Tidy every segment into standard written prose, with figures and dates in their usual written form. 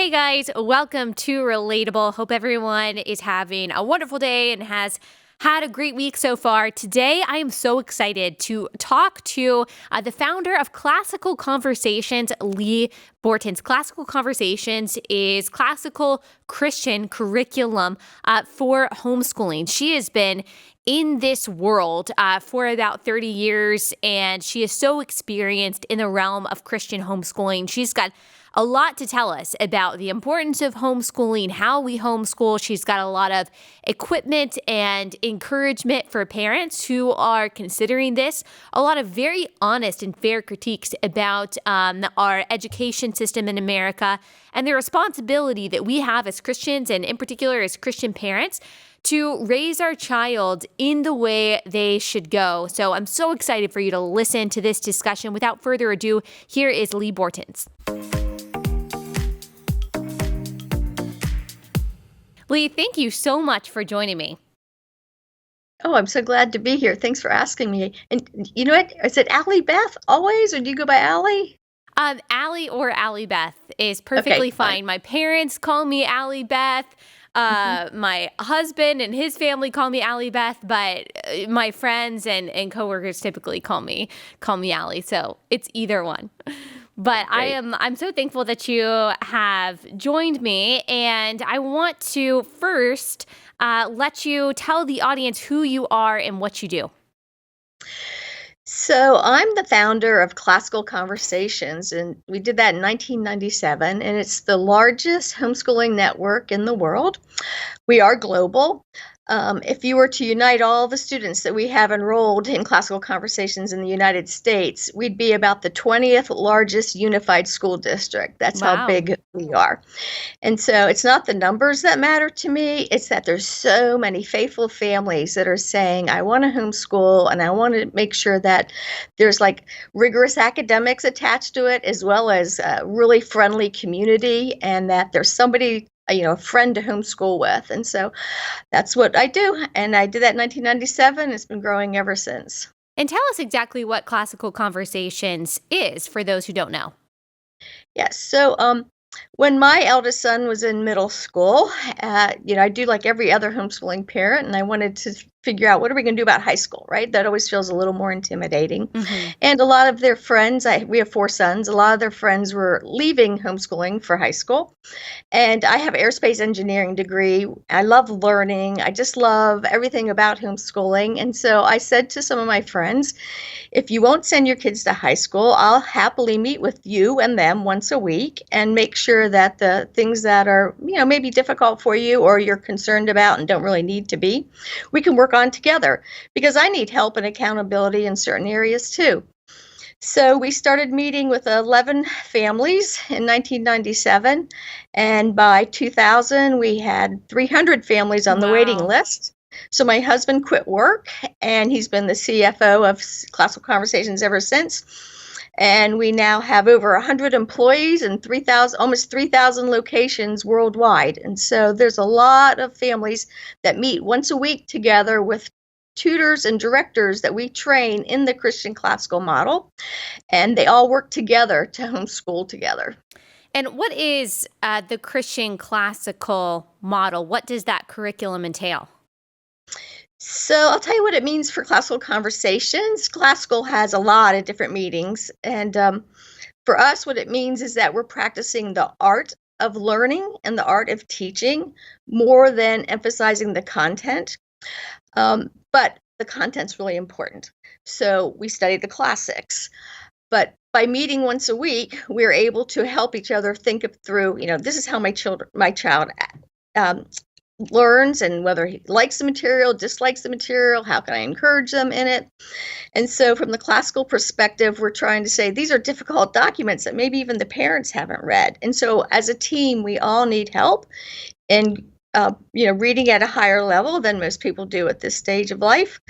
Hey guys, welcome to Relatable. Hope everyone is having a wonderful day and has had a great week so far. Today, I am so excited to talk to the founder of Classical Conversations, Leigh Bortins. Classical Conversations is classical Christian curriculum for homeschooling. She has been in this world for about 30 years, and she is so experienced in the realm of Christian homeschooling. She's got a lot to tell us about the importance of homeschooling, how we homeschool. She's got a lot of equipment and encouragement for parents who are considering this, a lot of very honest and fair critiques about our education system in America and the responsibility that we have as Christians, and in particular as Christian parents, to raise our child in the way they should go. So I'm so excited for you to listen to this discussion. Without further ado, here is Leigh Bortins. Leigh, thank you so much for joining me. Oh, I'm so glad to be here. Thanks for asking me. And you know what? Is it Allie Beth always, or do you go by Allie? Allie or Allie Beth is perfectly fine. My parents call me Allie Beth. My husband and his family call me Allie Beth, but my friends and coworkers typically call me Allie. So it's either one. But Great. I'm so thankful that you have joined me, and I want to first let you tell the audience who you are and what you do. So I'm the founder of Classical Conversations, and we did that in 1997, and it's the largest homeschooling network in the world. We are global. If you were to unite all the students that we have enrolled in Classical Conversations in the United States, we'd be about the 20th largest unified school district. That's how big we are. And so it's not the numbers that matter to me. It's that there's so many faithful families that are saying, I want to homeschool, and I want to make sure that there's like rigorous academics attached to it, as well as a really friendly community, and that there's somebody, a friend to homeschool with. And so that's what I do. And I did that in 1997. It's been growing ever since. And tell us exactly what Classical Conversations is for those who don't know. Yes. So when my eldest son was in middle school, I do like every other homeschooling parent, and I wanted to figure out what are we going to do about high school, right? That always feels a little more intimidating. Mm-hmm. And a lot of their friends, we have 4 sons, a lot of their friends were leaving homeschooling for high school. And I have an aerospace engineering degree. I love learning. I just love everything about homeschooling. And so I said to some of my friends, if you won't send your kids to high school, I'll happily meet with you and them once a week and make sure that the things that are, maybe difficult for you or you're concerned about and don't really need to be, we can work on together, because I need help and accountability in certain areas too. So we started meeting with 11 families in 1997, and by 2000 we had 300 families on the waiting list. So my husband quit work, and he's been the CFO of Classical Conversations ever since. And we now have over 100 employees and almost 3,000 locations worldwide. And so there's a lot of families that meet once a week together with tutors and directors that we train in the Christian classical model. And they all work together to homeschool together. And what is the Christian classical model? What does that curriculum entail? So I'll tell you what it means for Classical Conversations. Classical has a lot of different meanings. And for us, what it means is that we're practicing the art of learning and the art of teaching more than emphasizing the content. But the content's really important. So we study the classics. But by meeting once a week, we're able to help each other think through, this is how my child learns, and whether he likes the material, dislikes the material, how can I encourage them in it? And so from the classical perspective, we're trying to say these are difficult documents that maybe even the parents haven't read. And so as a team, we all need help in reading at a higher level than most people do at this stage of life.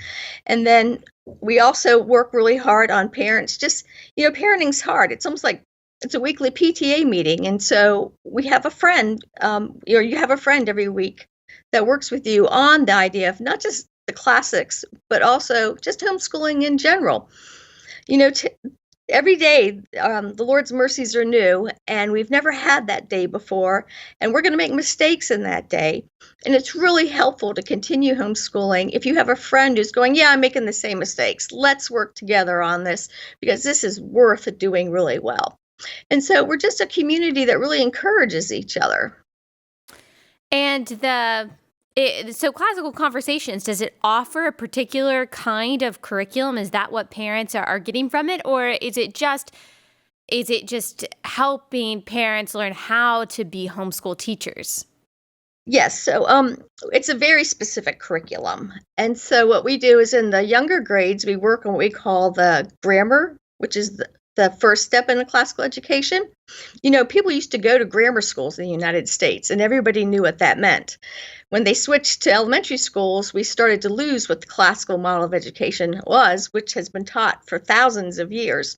And then we also work really hard on parents. Just, parenting's hard. It's almost like it's a weekly PTA meeting. And so we have a friend, you have a friend every week that works with you on the idea of not just the classics, but also just homeschooling in general. every day, the Lord's mercies are new, and we've never had that day before, and we're going to make mistakes in that day. And it's really helpful to continue homeschooling. If you have a friend who's going, yeah, I'm making the same mistakes, let's work together on this because this is worth doing really well. And so we're just a community that really encourages each other. And so classical conversations, does it offer a particular kind of curriculum? Is that what parents are getting from it? Or is it just helping parents learn how to be homeschool teachers? Yes, so it's a very specific curriculum. And so what we do is in the younger grades, we work on what we call the grammar, which is the first step in the classical education. People used to go to grammar schools in the United States, and everybody knew what that meant. When they switched to elementary schools, we started to lose what the classical model of education was, which has been taught for thousands of years.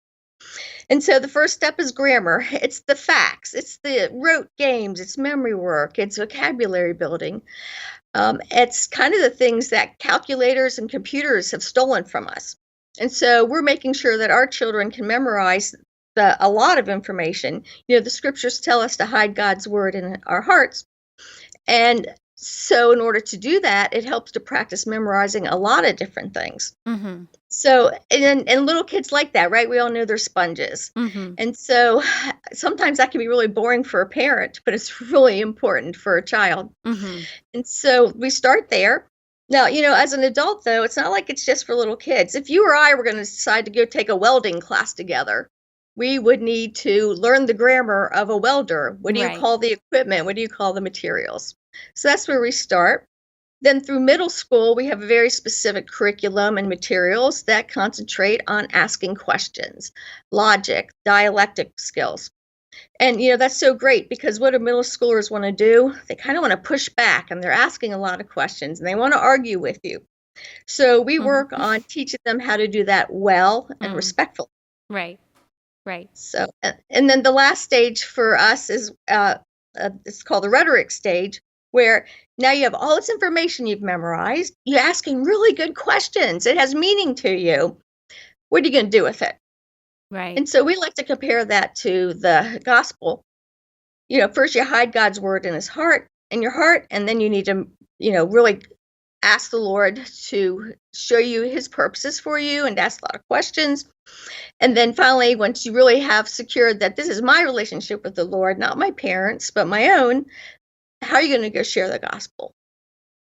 And so the first step is grammar. It's the facts, it's the rote games, it's memory work, it's vocabulary building. It's kind of the things that calculators and computers have stolen from us. And so we're making sure that our children can memorize a lot of information. The scriptures tell us to hide God's word in our hearts. And so in order to do that, it helps to practice memorizing a lot of different things. Mm-hmm. So, and little kids like that, right? We all know they're sponges. Mm-hmm. And so sometimes that can be really boring for a parent, but it's really important for a child. Mm-hmm. And so we start there. Now, as an adult, though, it's not like it's just for little kids. If you or I were going to decide to go take a welding class together, we would need to learn the grammar of a welder. What do you Right. call the equipment? What do you call the materials? So that's where we start. Then through middle school, we have a very specific curriculum and materials that concentrate on asking questions, logic, dialectic skills. And, that's so great because what do middle schoolers want to do? They kind of want to push back and they're asking a lot of questions and they want to argue with you. So we work Mm-hmm. on teaching them how to do that well and Mm. respectfully. Right. Right. So, and then the last stage for us is it's called the rhetoric stage, where now you have all this information you've memorized. You're asking really good questions. It has meaning to you. What are you going to do with it? Right. And so we like to compare that to the gospel. First you hide God's word in your heart, and then you need to, really ask the Lord to show you his purposes for you and ask a lot of questions. And then finally, once you really have secured that this is my relationship with the Lord, not my parents, but my own, how are you going to go share the gospel?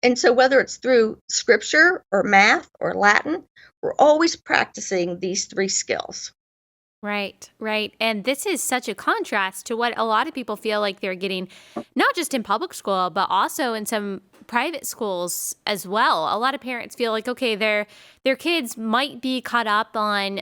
And so whether it's through scripture or math or Latin, we're always practicing these three skills. Right, right. And this is such a contrast to what a lot of people feel like they're getting, not just in public school, but also in some private schools as well. A lot of parents feel like, okay, their kids might be caught up on,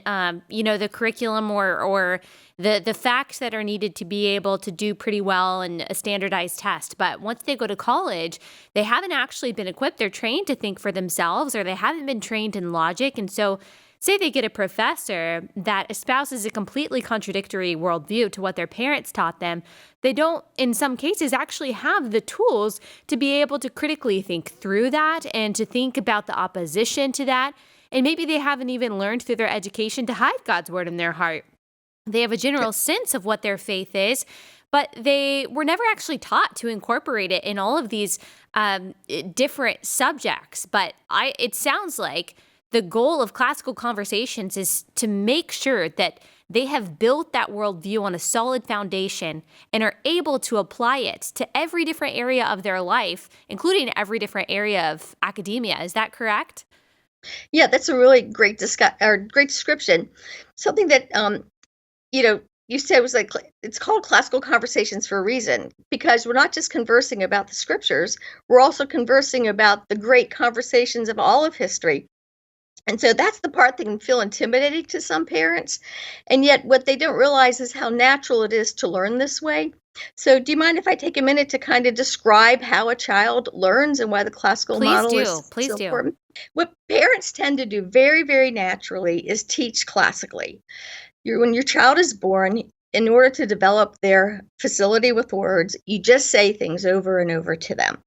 the curriculum or the facts that are needed to be able to do pretty well in a standardized test. But once they go to college, they haven't actually been equipped. They're trained to think for themselves, or they haven't been trained in logic. And so say they get a professor that espouses a completely contradictory worldview to what their parents taught them. They don't, in some cases, actually have the tools to be able to critically think through that and to think about the opposition to that. And maybe they haven't even learned through their education to hide God's word in their heart. They have a general sense of what their faith is, but they were never actually taught to incorporate it in all of these different subjects. But it sounds like the goal of classical conversations is to make sure that they have built that worldview on a solid foundation and are able to apply it to every different area of their life, including every different area of academia. Is that correct? Yeah, that's a really great great description. Something that you said was like it's called classical conversations for a reason because we're not just conversing about the scriptures, we're also conversing about the great conversations of all of history. And so that's the part that can feel intimidating to some parents. And yet what they don't realize is how natural it is to learn this way. So do you mind if I take a minute to kind of describe how a child learns and why the classical Please model do. is Please so do. important? What parents tend to do very, very naturally is teach classically. When your child is born, in order to develop their facility with words, you just say things over and over to them.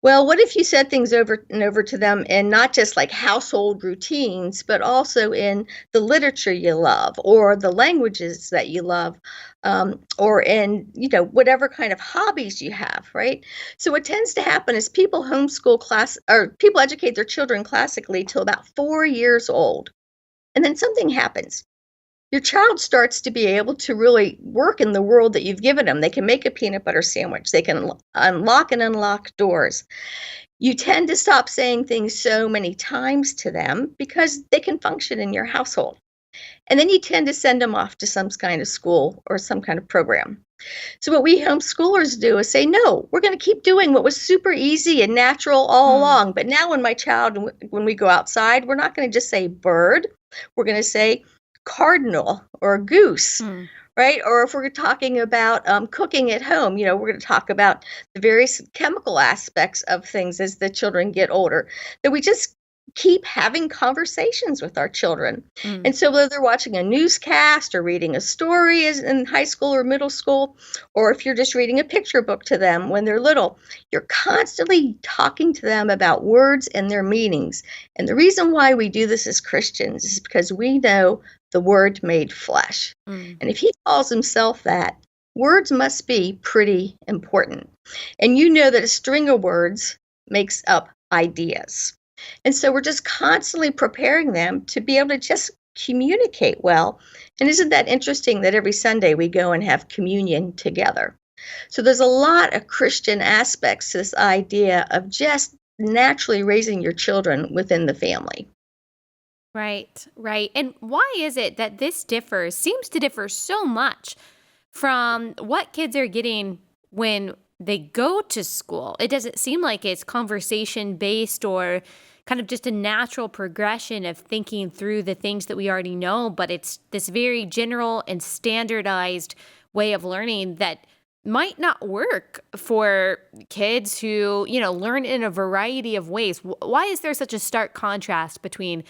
Well, what if you said things over and over to them in not just like household routines, but also in the literature you love or the languages that you love, or in, whatever kind of hobbies you have, right? So what tends to happen is people homeschool class or people educate their children classically till about 4 years old. And then something happens. Your child starts to be able to really work in the world that you've given them. They can make a peanut butter sandwich. They can unlock and unlock doors. You tend to stop saying things so many times to them because they can function in your household. And then you tend to send them off to some kind of school or some kind of program. So what we homeschoolers do is say, no, we're going to keep doing what was super easy and natural all along. But now when we go outside, we're not going to just say bird. We're going to say cardinal or goose, right? Or if we're talking about cooking at home, we're going to talk about the various chemical aspects of things as the children get older, that we just keep having conversations with our children. And so whether they're watching a newscast or reading a story in high school or middle school, or if you're just reading a picture book to them when they're little, you're constantly talking to them about words and their meanings. And the reason why we do this as Christians is because we know the Word made flesh. And if he calls himself that, words must be pretty important. And you know that a string of words makes up ideas. And so we're just constantly preparing them to be able to just communicate well. And isn't that interesting that every Sunday we go and have communion together? So there's a lot of Christian aspects to this idea of just naturally raising your children within the family. Right, right. And why is it that this seems to differ so much from what kids are getting when they go to school? It doesn't seem like it's conversation based or kind of just a natural progression of thinking through the things that we already know, but it's this very general and standardized way of learning that might not work for kids who, learn in a variety of ways. Why is there such a stark contrast between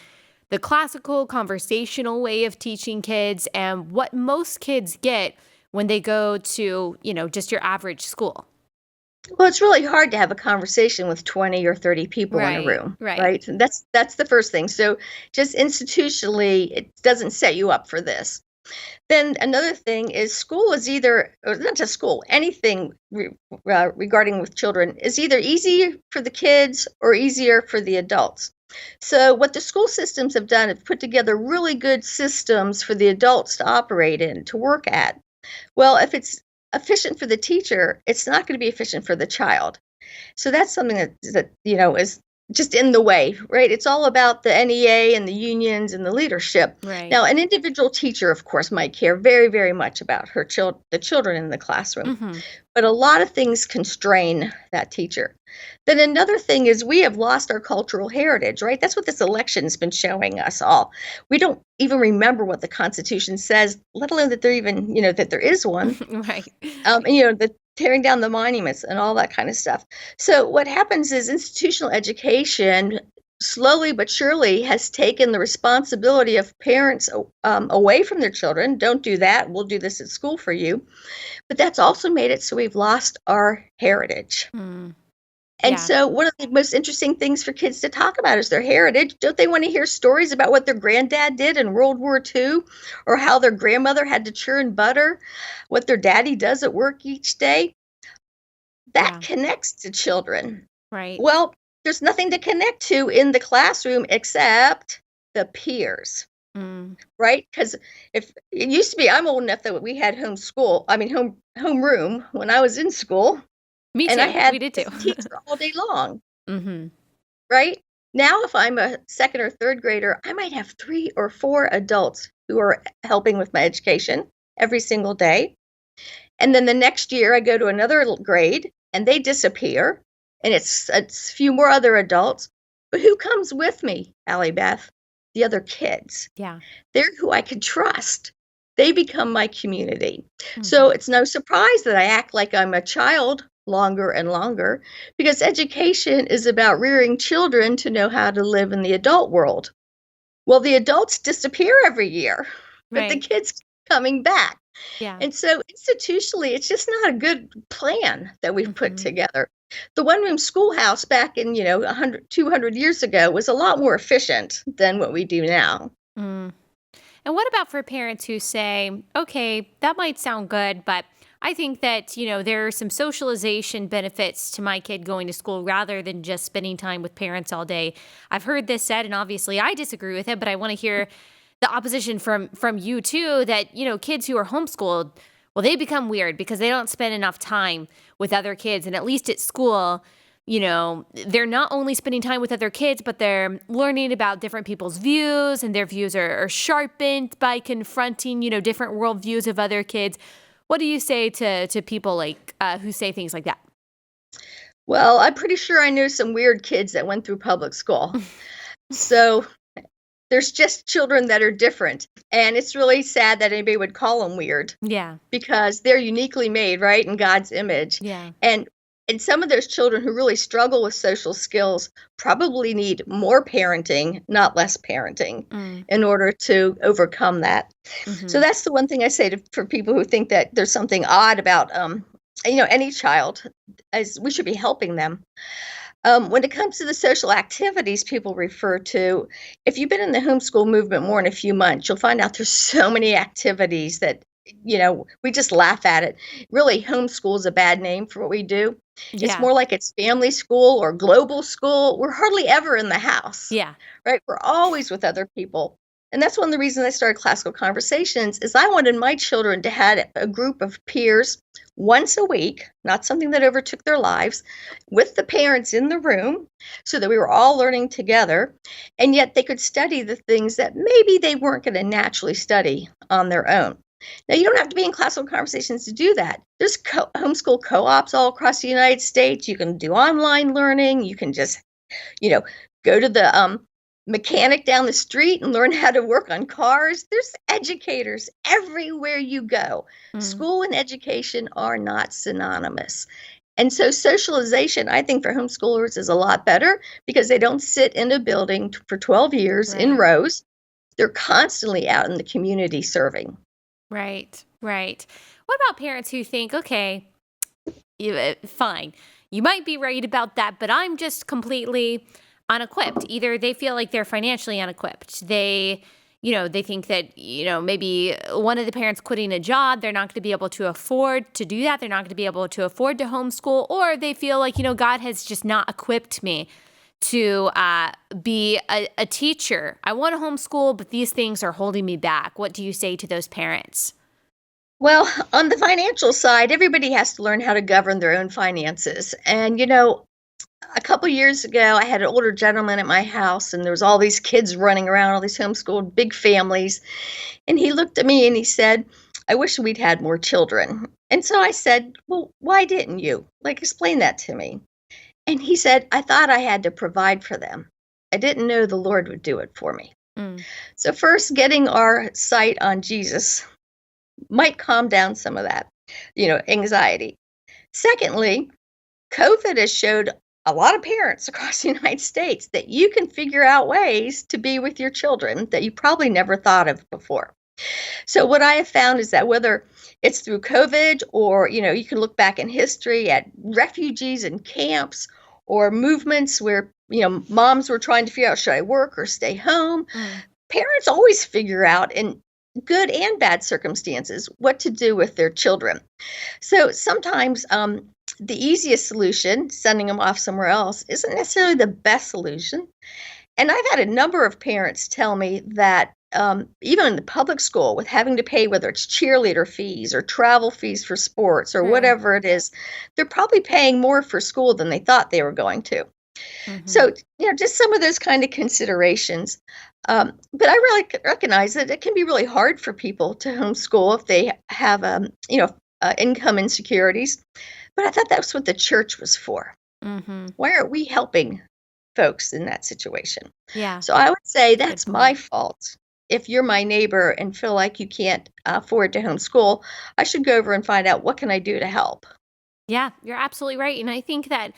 the classical conversational way of teaching kids and what most kids get when they go to, just your average school? Well, it's really hard to have a conversation with 20 or 30 people in a room, right? And that's the first thing. So just institutionally, it doesn't set you up for this. Then another thing is school is either, or not just school, anything regarding with children is either easy for the kids or easier for the adults. So what the school systems have done is put together really good systems for the adults to operate in, to work at. Well, if it's efficient for the teacher, it's not going to be efficient for the child. So that's something that is just in the way, right? It's all about the NEA and the unions and the leadership. Right. Now, an individual teacher, of course, might care very, very much about the children in the classroom, but a lot of things constrain that teacher. Then another thing is we have lost our cultural heritage, right? That's what this election's been showing us all. We don't even remember what the Constitution says, let alone that there even, that there is one. Right. And, the tearing down the monuments and all that kind of stuff. So what happens is institutional education slowly but surely has taken the responsibility of parents away from their children. Don't do that. We'll do this at school for you. But that's also made it so we've lost our heritage. And so one of the most interesting things for kids to talk about is their heritage. Don't they want to hear stories about what their granddad did in World War II, or how their grandmother had to churn butter, what their daddy does at work each day? That connects to children. Right. Well, there's nothing to connect to in the classroom except the peers. Right? Because if it used to be, I'm old enough that we had homeroom when I was in school. Me too. And I had we did too. this teacher all day long. Right? Now, if I'm a second or third grader, I might have 3 or 4 adults who are helping with my education every single day. And then the next year, I go to another grade, and they disappear, and it's a few more other adults. But who comes with me, Allie, Beth? The other kids. Yeah. They're who I can trust. They become my community. So it's no surprise that I act like I'm a child longer and longer, because education is about rearing children to know how to live in the adult world. Well, the adults disappear every year, but the kids keep coming back. Yeah. And so institutionally, it's just not a good plan that we've put Hmm. together. The one-room schoolhouse back in, 100, 200 years ago was a lot more efficient than what we do now. Mm. And what about for parents who say, okay, that might sound good, but I think that, there are some socialization benefits to my kid going to school rather than just spending time with parents all day. I've heard this said, and obviously I disagree with it, but I want to hear the opposition from you too, that, kids who are homeschooled, well, they become weird because they don't spend enough time with other kids. And at least at school, they're not only spending time with other kids, but they're learning about different people's views, and their views are sharpened by confronting, different worldviews of other kids. What do you say to people like who say things like that? Well, I'm pretty sure I know some weird kids that went through public school. So there's just children that are different. And it's really sad that anybody would call them weird Yeah, because they're uniquely made, right, in God's image. yeah, And some of those children who really struggle with social skills probably need more parenting, not less parenting, mm, in order to overcome that. So mm-hmm. that's the one thing I say for people who think that there's something odd about any child, as we should be helping them. When it comes to the social activities people refer to, if you've been in the homeschool movement more than a few months, you'll find out there's so many activities that, we just laugh at it. Really, homeschool is a bad name for what we do. It's Yeah, more like it's family school or global school. We're hardly ever in the house, yeah, right? We're always with other people. And that's one of the reasons I started Classical Conversations is I wanted my children to have a group of peers once a week, not something that overtook their lives, with the parents in the room so that we were all learning together. And yet they could study the things that maybe they weren't going to naturally study on their own. Now, you don't have to be in Classical Conversations to do that. There's homeschool co-ops all across the United States. You can do online learning. You can just, you know, go to the mechanic down the street and learn how to work on cars. There's educators everywhere you go. mm, School and education are not synonymous. And so socialization, I think, for homeschoolers is a lot better because they don't sit in a building for 12 years in right. rows. They're constantly out in the community serving. Right, right. What about parents who think, okay, fine, you might be right about that, but I'm just completely unequipped. Either they feel like they're financially unequipped. They think that, maybe one of the parents quitting a job, they're not going to be able to afford to do that. They're not going to be able to afford to homeschool, or they feel like, God has just not equipped me to be a teacher. I want to homeschool, but these things are holding me back. What do you say to those parents? Well, on the financial side, everybody has to learn how to govern their own finances. And, a couple years ago, I had an older gentleman at my house, and there was all these kids running around, all these homeschooled big families. And he looked at me and he said, I wish we'd had more children. And so I said, well, why didn't you? Like, explain that to me. And he said, I thought I had to provide for them. I didn't know the Lord would do it for me. Mm, So, first, getting our sight on Jesus might calm down some of that, anxiety. Secondly, COVID has showed a lot of parents across the United States that you can figure out ways to be with your children that you probably never thought of before. So what I have found is that whether it's through COVID or, you can look back in history at refugees and camps or movements where, moms were trying to figure out, should I work or stay home? mm, Parents always figure out in good and bad circumstances what to do with their children. So sometimes the easiest solution, sending them off somewhere else, isn't necessarily the best solution. And I've had a number of parents tell me that even in the public school, with having to pay whether it's cheerleader fees or travel fees for sports or true. whatever it is, they're probably paying more for school than they thought they were going to. Hmm. So, just some of those kind of considerations. But I really recognize that it can be really hard for people to homeschool if they have, income insecurities. But I thought that's what the church was for. Hmm. Why aren't we helping folks in that situation? Yeah, So I would say good that's my point. fault. If you're my neighbor and feel like you can't afford to homeschool, I should go over and find out what can I do to help. Yeah, you're absolutely right. And I think that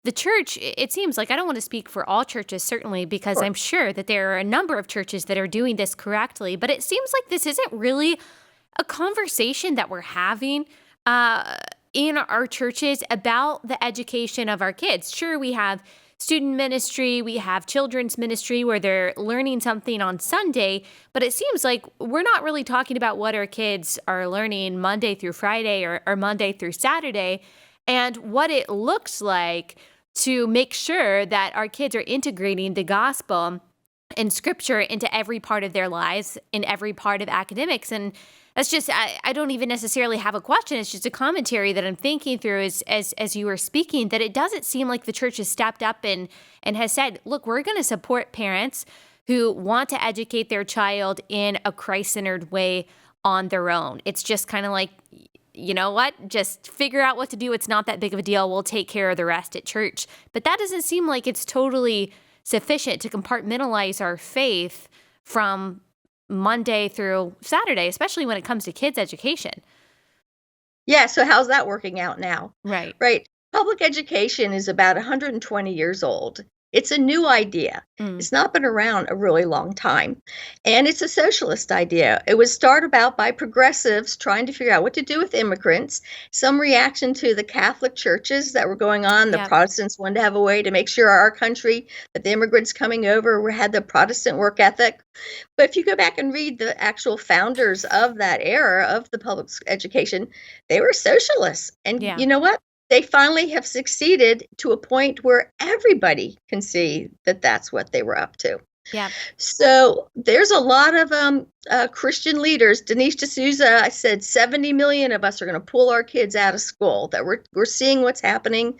the church, it seems like, I don't want to speak for all churches, certainly, because Sure. I'm sure that there are a number of churches that are doing this correctly, but it seems like this isn't really a conversation that we're having uh, in our churches about the education of our kids. Sure, we have student ministry, we have children's ministry where they're learning something on Sunday, but it seems like we're not really talking about what our kids are learning Monday through Friday or Monday through Saturday and what it looks like to make sure that our kids are integrating the gospel and scripture into every part of their lives, in every part of academics. And that's just, I don't even necessarily have a question. It's just a commentary that I'm thinking through as you were speaking, that it doesn't seem like the church has stepped up and has said, look, we're going to support parents who want to educate their child in a Christ-centered way on their own. It's just kind of like, you know what? Just figure out what to do. It's not that big of a deal. We'll take care of the rest at church. But that doesn't seem like it's totally sufficient to compartmentalize our faith from Monday through Saturday, especially when it comes to kids' education. Yeah, so how's that working out now? Right. Right. Public education is about 120 years old. It's a new idea. Mm. It's not been around a really long time. And it's a socialist idea. It was started about by progressives trying to figure out what to do with immigrants, some reaction to the Catholic churches that were going on. The Yep. Protestants wanted to have a way to make sure our country, that the immigrants coming over had the Protestant work ethic. But if you go back and read the actual founders of that era of the public education, they were socialists. And Yeah. you know what? They finally have succeeded to a point where everybody can see that that's what they were up to. Yeah. So there's a lot of Christian leaders. Denise D'Souza, I said 70 million of us are going to pull our kids out of school. That we're seeing what's happening.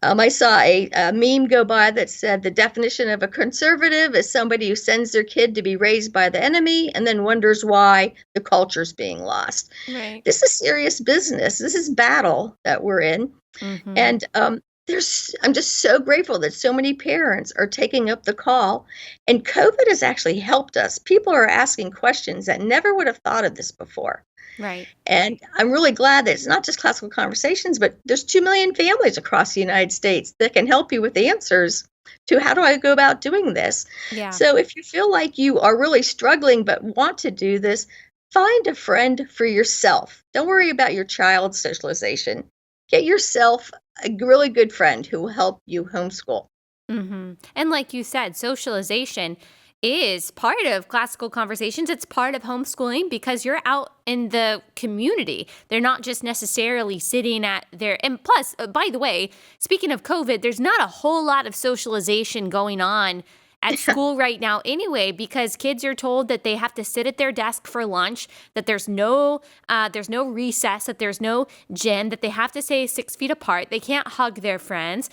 I saw a meme go by that said the definition of a conservative is somebody who sends their kid to be raised by the enemy and then wonders why the culture's being lost. Right. This is serious business. This is battle that we're in. Mm-hmm. And I'm just so grateful that so many parents are taking up the call. And COVID has actually helped us. People are asking questions that never would have thought of this before. Right. And I'm really glad that it's not just classical conversations, but there's 2 million families across the United States that can help you with answers to how do I go about doing this. Yeah. So if you feel like you are really struggling but want to do this, find a friend for yourself. Don't worry about your child's socialization. Get yourself a really good friend who will help you homeschool. Mm-hmm. And like you said, socialization is part of classical conversations. It's part of homeschooling because you're out in the community. They're not just necessarily sitting at their, and plus, by the way, speaking of COVID, there's not a whole lot of socialization going on at school right now anyway, because kids are told that they have to sit at their desk for lunch, that there's no recess, that there's no gym, that they have to stay 6 feet apart. They can't hug their friends.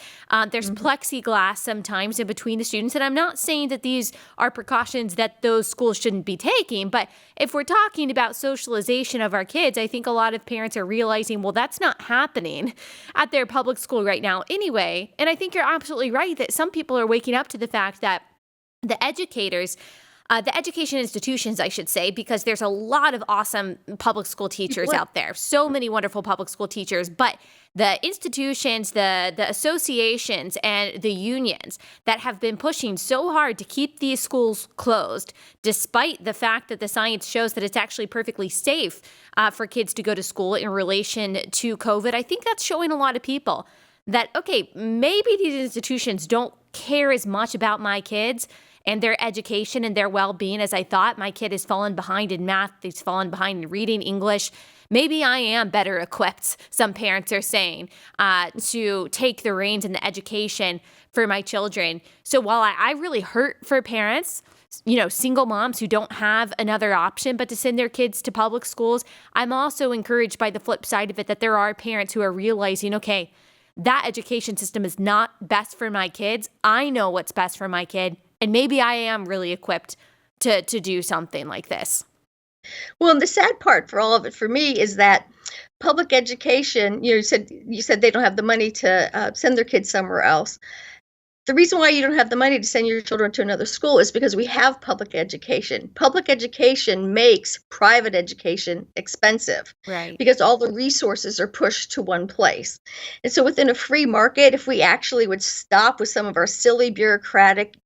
There's plexiglass sometimes in between the students. And I'm not saying that these are precautions that those schools shouldn't be taking, but if we're talking about socialization of our kids, I think a lot of parents are realizing, well, that's not happening at their public school right now anyway. And I think you're absolutely right that some people are waking up to the fact that the educators, the education institutions, I should say, because there's a lot of awesome public school teachers out there. So many wonderful public school teachers. But the institutions, the associations, and the unions that have been pushing so hard to keep these schools closed, despite the fact that the science shows that it's actually perfectly safe for kids to go to school in relation to COVID, I think that's showing a lot of people that, okay, maybe these institutions don't care as much about my kids and their education and their well-being as I thought. My kid has fallen behind in math. He's fallen behind in reading, English. Maybe I am better equipped, some parents are saying, to take the reins in the education for my children. So while I really hurt for parents, single moms who don't have another option but to send their kids to public schools, I'm also encouraged by the flip side of it that there are parents who are realizing, okay, that education system is not best for my kids. I know what's best for my kid. And maybe I am really equipped to do something like this. Well, and the sad part for all of it for me is that public education, you said they don't have the money to send their kids somewhere else. The reason why you don't have the money to send your children to another school is because we have public education. Public education makes private education expensive Right. because all the resources are pushed to one place. And so within a free market, if we actually would stop with some of our silly bureaucratic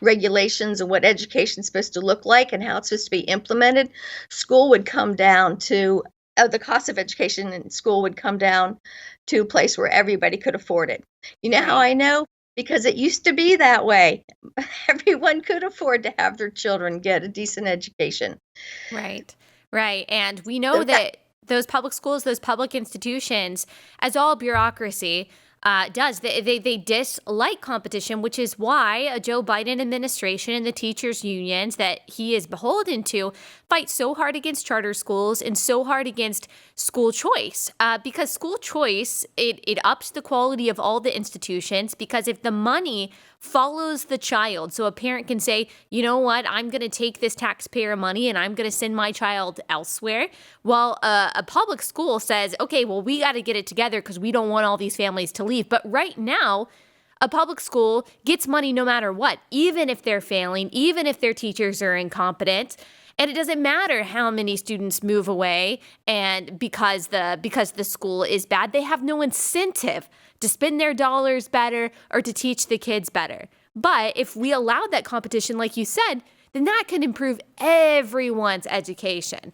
regulations of what education is supposed to look like and how it's supposed to be implemented, school would come down to the cost of education in school would come down to a place where everybody could afford it. You know how Right. I know? Because it used to be that way. Everyone could afford to have their children get a decent education. Right. Right. And we know So that that those public schools, those public institutions, as all bureaucracy does, they dislike competition, which is why a Joe Biden administration and the teachers' unions that he is beholden to fight so hard against charter schools and so hard against school choice. Because school choice, it ups the quality of all the institutions, because if the money follows the child, so a parent can say, you know what, I'm going to take this taxpayer money and I'm going to send my child elsewhere. While a public school says, okay, well, we got to get it together because we don't want all these families to leave. But right now, a public school gets money no matter what, even if they're failing, even if their teachers are incompetent. And it doesn't matter how many students move away, and because the school is bad, they have no incentive to spend their dollars better or to teach the kids better. But if we allowed that competition, like you said, then that can improve everyone's education.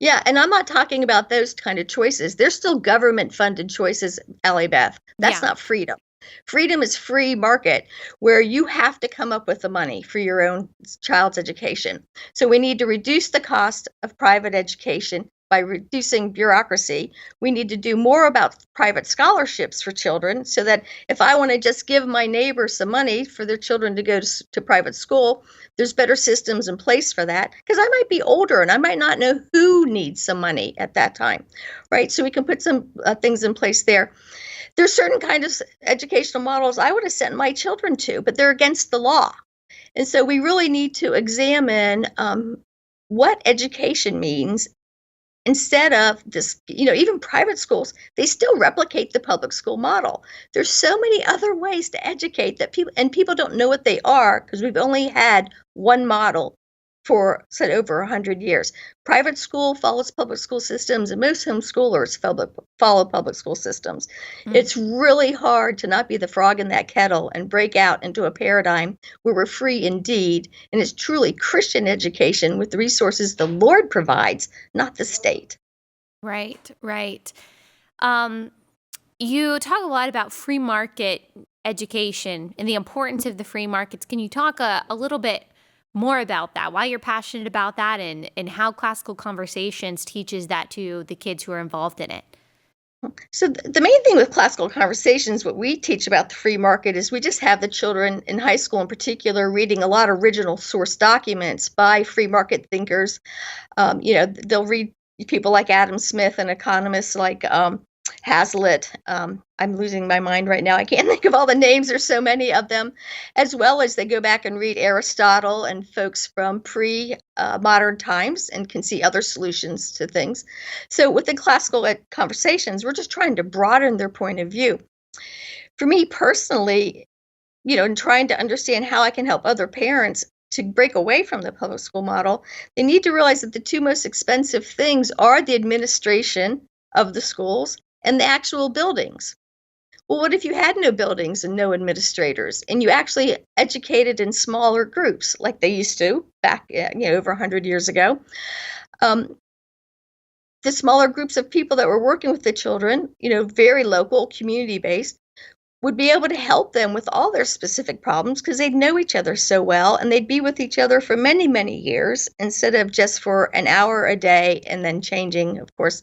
Yeah, and I'm not talking about those kind of choices. They're still government funded choices, Allie Beth. That's Yeah. not freedom. Freedom is free market where you have to come up with the money for your own child's education. So we need to reduce the cost of private education by reducing bureaucracy. We need to do more about private scholarships for children so that if I want to just give my neighbor some money for their children to go to private school, there's better systems in place for that because I might be older and I might not know who needs some money at that time, right? So we can put some things in place there. There's certain kind of educational models I would have sent my children to, but they're against the law. And so we really need to examine what education means instead of this, even private schools, they still replicate the public school model. There's so many other ways to educate that people don't know what they are because we've only had one model for said over 100 years. Private school follows public school systems, and most homeschoolers follow public school systems. Mm. It's really hard to not be the frog in that kettle and break out into a paradigm where we're free indeed, and it's truly Christian education with the resources the Lord provides, not the state. Right, right. Um, you talk a lot about free market education and the importance of the free markets. Can you talk a little bit more about that? Why you're passionate about that, and how Classical Conversations teaches that to the kids who are involved in it? So the main thing with classical conversations, what we teach about the free market is we just have the children in high school in particular reading a lot of original source documents by free market thinkers. They'll read people like Adam Smith and economists like Hazlitt. I'm losing my mind right now. I can't think of all the names. There's so many of them, as well as they go back and read Aristotle and folks from pre-modern times and can see other solutions to things. So within classical conversations, we're just trying to broaden their point of view. For me personally, in trying to understand how I can help other parents to break away from the public school model, they need to realize that the two most expensive things are the administration of the schools and the actual buildings. Well, what if you had no buildings and no administrators, and you actually educated in smaller groups like they used to back, over 100 years ago? The smaller groups of people that were working with the children, very local, community-based, would be able to help them with all their specific problems because they'd know each other so well and they'd be with each other for many, many years instead of just for an hour a day and then changing, of course,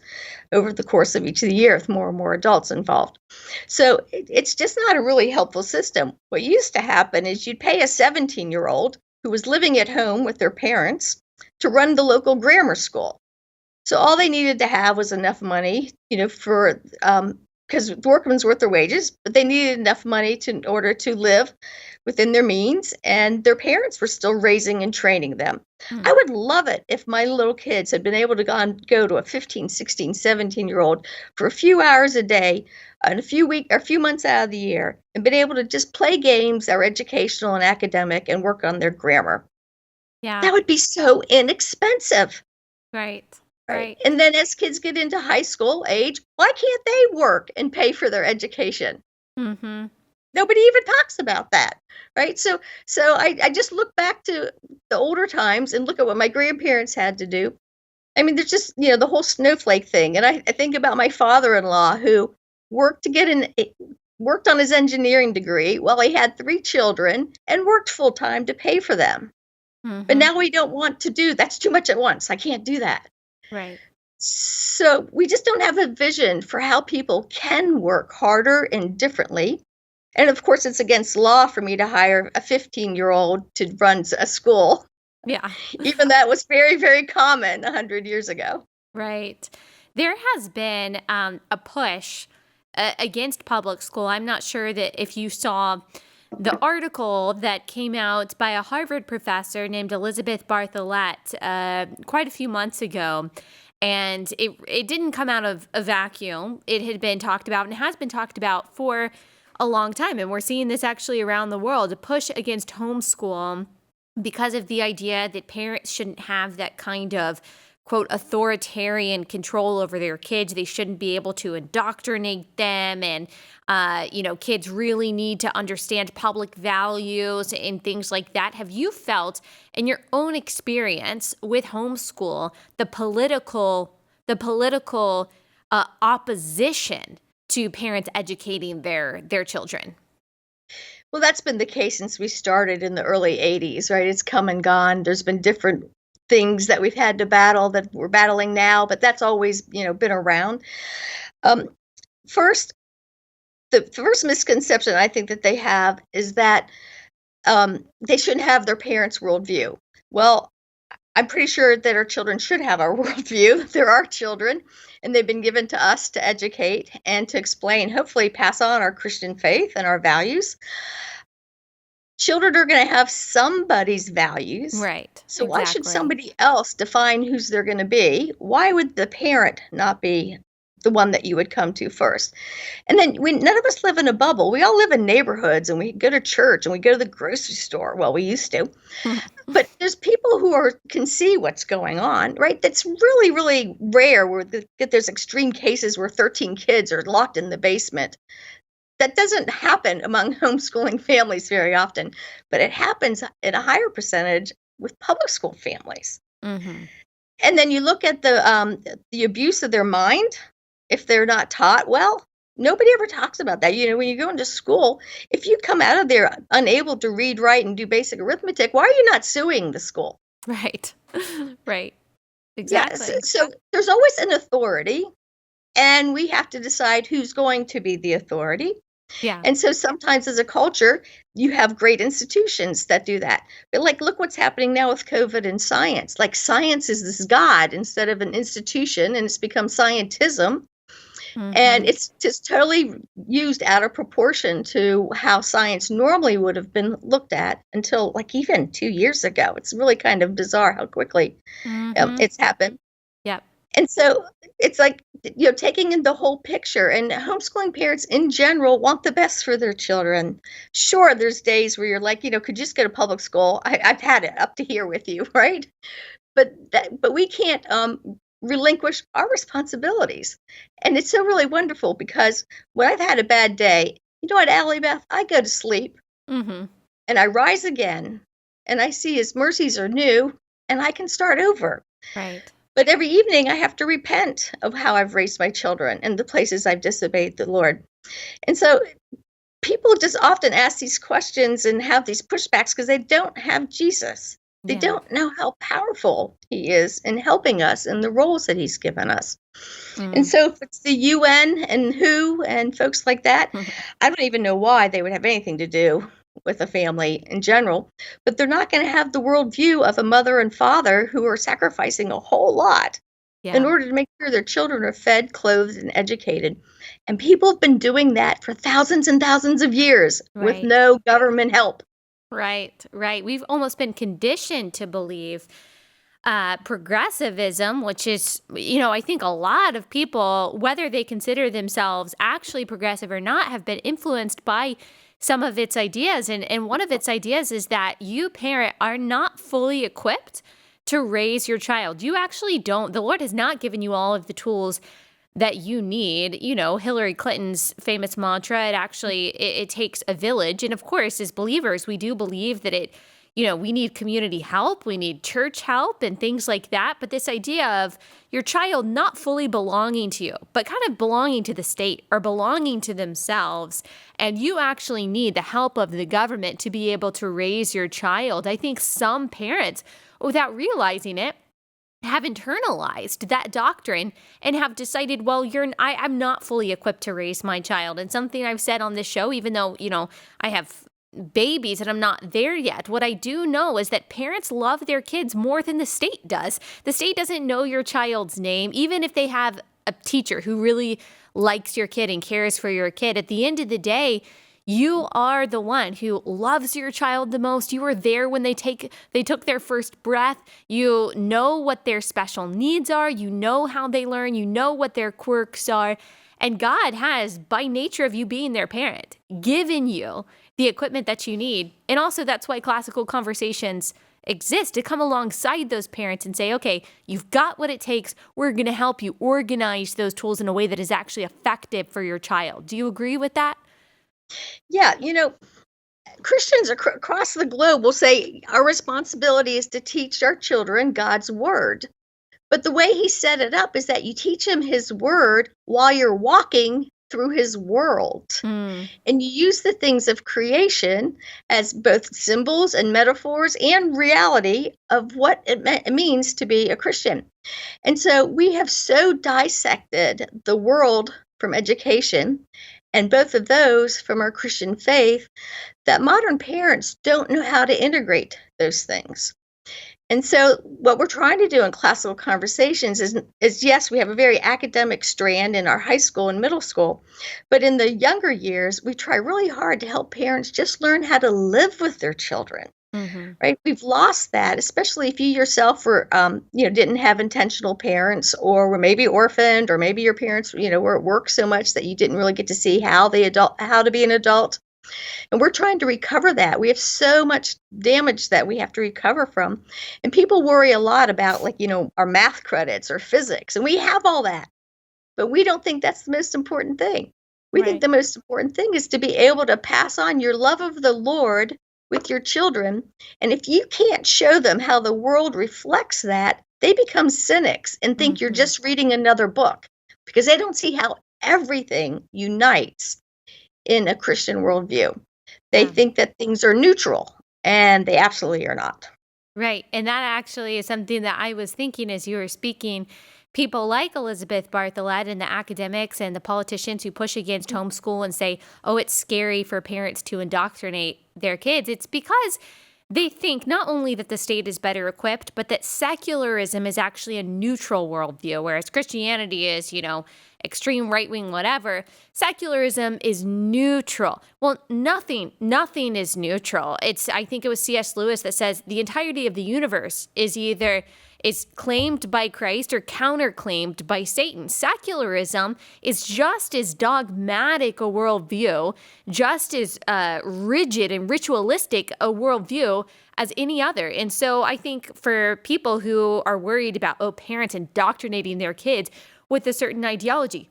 over the course of each of the year with more and more adults involved. So it's just not a really helpful system. What used to happen is you'd pay a 17-year-old who was living at home with their parents to run the local grammar school. So all they needed to have was enough money, for because the workman's worth their wages, but they needed enough money in order to live within their means, and their parents were still raising and training them. I Mm. would love it if my little kids had been able to go to a 15, 16, 17-year-old for a few hours a day and a few months out of the year and been able to just play games that were educational and academic and work on their grammar. Yeah. That would be so inexpensive. Right. Right, Right. and then as kids get into high school age, why can't they work and pay for their education? Mhm. Nobody even talks about that, right? So I just look back to the older times and look at what my grandparents had to do. I mean, there's just, the whole snowflake thing, and I think about my father-in-law who worked to get worked on his engineering degree while he had 3 children and worked full-time to pay for them. But Mhm. now we don't want to do that's too much at once. I can't do that. Right. So we just don't have a vision for how people can work harder and differently. And of course, it's against law for me to hire a 15-year-old to run a school, Yeah. even that was very, very common 100 years ago. Right. There has been a push against public school. I'm not sure that if you saw the article that came out by a Harvard professor named Elizabeth Bartholet quite a few months ago. And it didn't come out of a vacuum. It had been talked about and has been talked about for a long time. And we're seeing this actually around the world, a push against homeschool because of the idea that parents shouldn't have that kind of quote authoritarian control over their kids. They shouldn't be able to indoctrinate them, and kids really need to understand public values and things like that. Have you felt in your own experience with homeschool the political opposition to parents educating their children? Well, that's been the case since we started in the early 80s, right? It's come and gone. There's been different things that we've had to battle that we're battling now, but that's always, been around. Um, First, the first misconception I think that they have is that they shouldn't have their parents' worldview. Well, I'm pretty sure that our children should have our worldview. They're our children, and they've been given to us to educate and to explain, hopefully, pass on our Christian faith and our values. Children are going to have somebody's values. Right. So, why should Exactly. somebody else define whose they're going to be? Why would the parent not be the one that you would come to first? And then none of us live in a bubble. We all live in neighborhoods and we go to church and we go to the grocery store. Well, we used to. But there's people who can see what's going on, right? That's really, really rare where that there's extreme cases where 13 kids are locked in the basement. That doesn't happen among homeschooling families very often, but it happens in a higher percentage with public school families. Hmm. And then you look at the abuse of their mind if they're not taught well. Nobody ever talks about that. When you go into school, if you come out of there unable to read, write, and do basic arithmetic, why are you not suing the school? Right. Right. Yes. Exactly. So there's always an authority, and we have to decide who's going to be the authority. Yeah. And so sometimes as a culture, you have great institutions that do that. But like, look what's happening now with COVID and science. Like, science is this God instead of an institution, and it's become scientism. And Hmm. it's just totally used out of proportion to how science normally would have been looked at until like even 2 years ago. It's really kind of bizarre how quickly Hmm. it's happened. Yep. And so it's like, taking in the whole picture, and homeschooling parents in general want the best for their children. Sure, there's days where you're like, could you just go to public school? I've had it up to here with you, right? But we can't relinquish our responsibilities. And it's so really wonderful because when I've had a bad day, you know what, Allie, Beth, I go to sleep Hmm. and I rise again and I see his mercies are new and I can start over. Right. But every evening I have to repent of how I've raised my children and the places I've disobeyed the Lord. And so people just often ask these questions and have these pushbacks because they don't have Jesus. They Yeah. don't know how powerful he is in helping us in the roles that he's given us. And Mm. so if it's the UN and WHO and folks like that, I don't even know why they would have anything to do with a family in general, but they're not going to have the worldview of a mother and father who are sacrificing a whole lot in Yeah. order to make sure their children are fed, clothed, and educated. And people have been doing that for thousands and thousands of years with Right. no government help. Right. Right. We've almost been conditioned to believe progressivism, which is, I think a lot of people, whether they consider themselves actually progressive or not, have been influenced by some of its ideas. And one of its ideas is that you, parent, are not fully equipped to raise your child. You actually don't. The Lord has not given you all of the tools that you need. Hillary Clinton's famous mantra, it takes a village. And of course, as believers, we do believe that we need community help, we need church help and things like that. But this idea of your child not fully belonging to you, but kind of belonging to the state or belonging to themselves, and you actually need the help of the government to be able to raise your child. I think some parents, without realizing it, have internalized that doctrine and have decided, well, I'm not fully equipped to raise my child. And something I've said on this show, even though, I have babies and I'm not there yet, what I do know is that parents love their kids more than the state does. The state doesn't know your child's name, even if they have a teacher who really likes your kid and cares for your kid. At the end of the day, you are the one who loves your child the most. You were there when they took their first breath. You know what their special needs are. You know how they learn. You know what their quirks are. And God has, by nature of you being their parent, given you the equipment that you need. And also that's why classical conversations exist, to come alongside those parents and say, okay, you've got what it takes. We're going to help you organize those tools in a way that is actually effective for your child. Do you agree with that? Yeah, Christians across the globe will say our responsibility is to teach our children God's word. But the way he set it up is that you teach them his word while you're walking through his world. Mm. And you use the things of creation as both symbols and metaphors and reality of what it means to be a Christian. And so we have so dissected the world from education and both of those from our Christian faith that modern parents don't know how to integrate those things. And so what we're trying to do in classical conversations is yes, we have a very academic strand in our high school and middle school, but in the younger years, we try really hard to help parents just learn how to live with their children. Mm-hmm. Right? We've lost that, especially if you yourself were, didn't have intentional parents, or were maybe orphaned, or maybe your parents, were at work so much that you didn't really get to see how to be an adult. And we're trying to recover that. We have so much damage that we have to recover from. And people worry a lot about, our math credits or physics, and we have all that. But we don't think that's the most important thing. We think Right. the most important thing is to be able to pass on your love of the Lord with your children. And if you can't show them how the world reflects that, they become cynics and think you're Mm-hmm. just reading another book, because they don't see how everything unites in a Christian worldview. They Yeah. think that things are neutral, and they absolutely are not. Right. And that actually is something that I was thinking as you were speaking. People like Elizabeth Bartholet and the academics and the politicians who push against homeschool and say, oh, it's scary for parents to indoctrinate their kids. It's because they think not only that the state is better equipped, but that secularism is actually a neutral worldview, whereas Christianity is, extreme right wing, whatever. Secularism is neutral. Well, nothing is neutral. I think it was C.S. Lewis that says the entirety of the universe is claimed by Christ or counterclaimed by Satan. Secularism is just as dogmatic a worldview, just as rigid and ritualistic a worldview as any other. And so I think for people who are worried about, parents indoctrinating their kids with a certain ideology,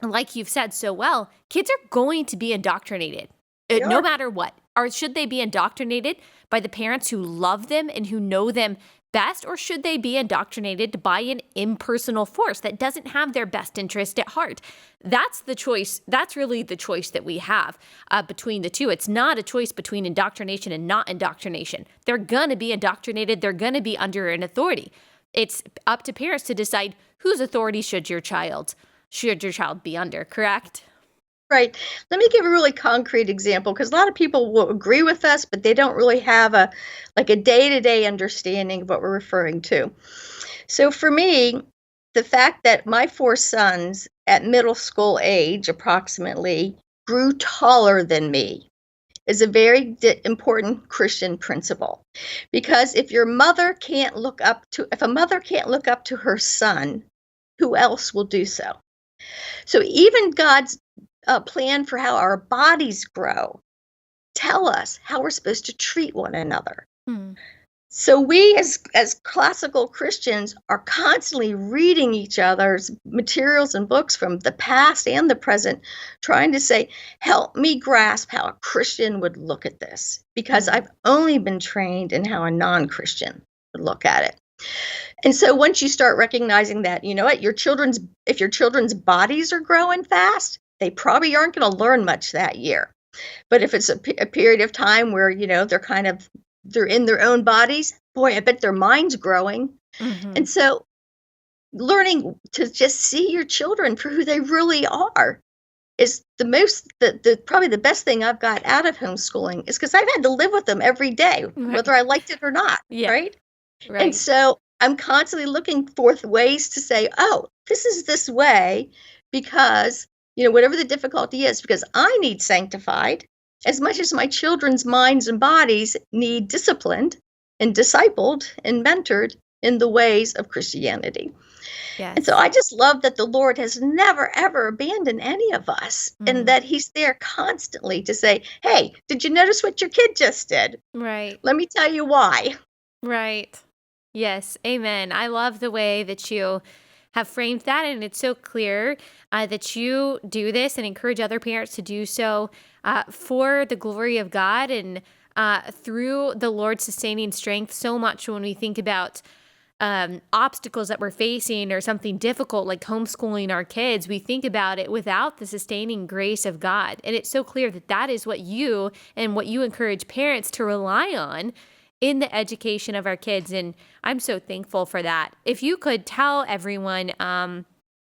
like you've said so well, kids are going to be indoctrinated, They no are. matter what. Or should they be indoctrinated by the parents who love them and who know them best, or should they be indoctrinated by an impersonal force that doesn't have their best interest at heart? That's the choice. That's really the choice that we have between the two. It's not a choice between indoctrination and not indoctrination. They're going to be indoctrinated. They're going to be under an authority. It's up to parents to decide whose authority should your child be under, correct? Right. Let me give a really concrete example, because a lot of people will agree with us, but they don't really have a day-to-day understanding of what we're referring to. So for me, the fact that my 4 sons at middle school age, approximately, grew taller than me is a very important Christian principle. Because if a mother can't look up to her son, who else will do so? So even God's plan for how our bodies grow tell us how we're supposed to treat one another. Hmm. So we as classical Christians are constantly reading each other's materials and books from the past and the present, trying to say, help me grasp how a Christian would look at this, because I've only been trained in how a non-Christian would look at it. And so once you start recognizing that, you know what, if your children's bodies are growing fast, they probably aren't going to learn much that year. But if it's a period of time where, they're in their own bodies, boy, I bet their mind's growing. Mm-hmm. And so learning to just see your children for who they really are is probably the best thing I've got out of homeschooling, is because I've had to live with them every day, whether I liked it or not. Yeah. Right. Right. And so I'm constantly looking for ways to say, oh, this is this way because, whatever the difficulty is, because I need sanctified as much as my children's minds and bodies need disciplined and discipled and mentored in the ways of Christianity. Yes. And so I just love that the Lord has never, ever abandoned any of us, and that he's there constantly to say, hey, did you notice what your kid just did? Right. Let me tell you why. Right. Yes. Amen. I love the way that you have framed that. And it's so clear that you do this and encourage other parents to do so for the glory of God and through the Lord's sustaining strength. So much when we think about obstacles that we're facing or something difficult like homeschooling our kids, we think about it without the sustaining grace of God. And it's so clear that that is what you encourage parents to rely on in the education of our kids. And I'm so thankful for that. If you could tell everyone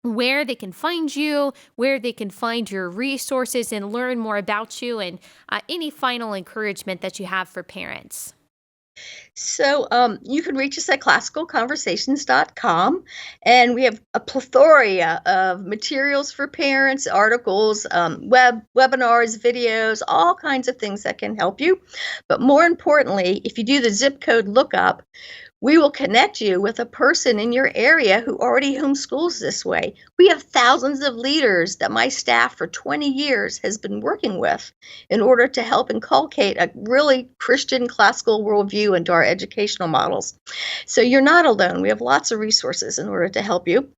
where they can find you, where they can find your resources and learn more about you, and any final encouragement that you have for parents. So you can reach us at classicalconversations.com, and we have a plethora of materials for parents, articles, webinars, videos, all kinds of things that can help you. But more importantly, if you do the zip code lookup, we will connect you with a person in your area who already homeschools this way. We have thousands of leaders that my staff for 20 years has been working with in order to help inculcate a really Christian classical worldview into our educational models. So you're not alone. We have lots of resources in order to help you.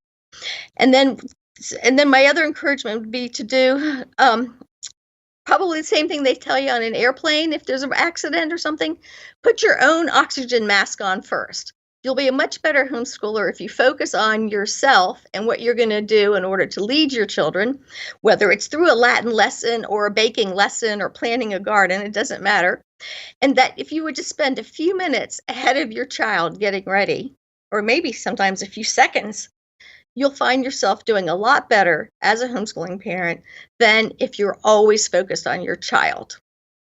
And then my other encouragement would be to do probably the same thing they tell you on an airplane. If there's an accident or something, put your own oxygen mask on first. You'll be a much better homeschooler if you focus on yourself and what you're going to do in order to lead your children, whether it's through a Latin lesson or a baking lesson or planting a garden, it doesn't matter. And that if you would just spend a few minutes ahead of your child getting ready, or maybe sometimes a few seconds, you'll find yourself doing a lot better as a homeschooling parent than if you're always focused on your child,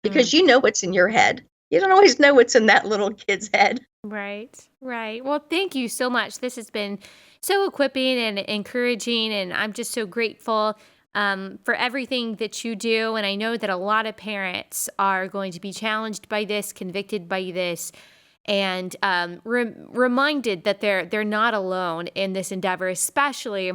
because you know what's in your head. You don't always know what's in that little kid's head. Right, right. Well, thank you so much. This has been so equipping and encouraging, and I'm just so grateful for everything that you do. And I know that a lot of parents are going to be challenged by this, convicted by this, and reminded that they're not alone in this endeavor, especially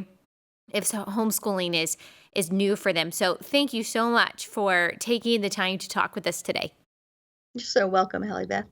if homeschooling is new for them. So thank you so much for taking the time to talk with us today. You're so welcome, Allie, Beth.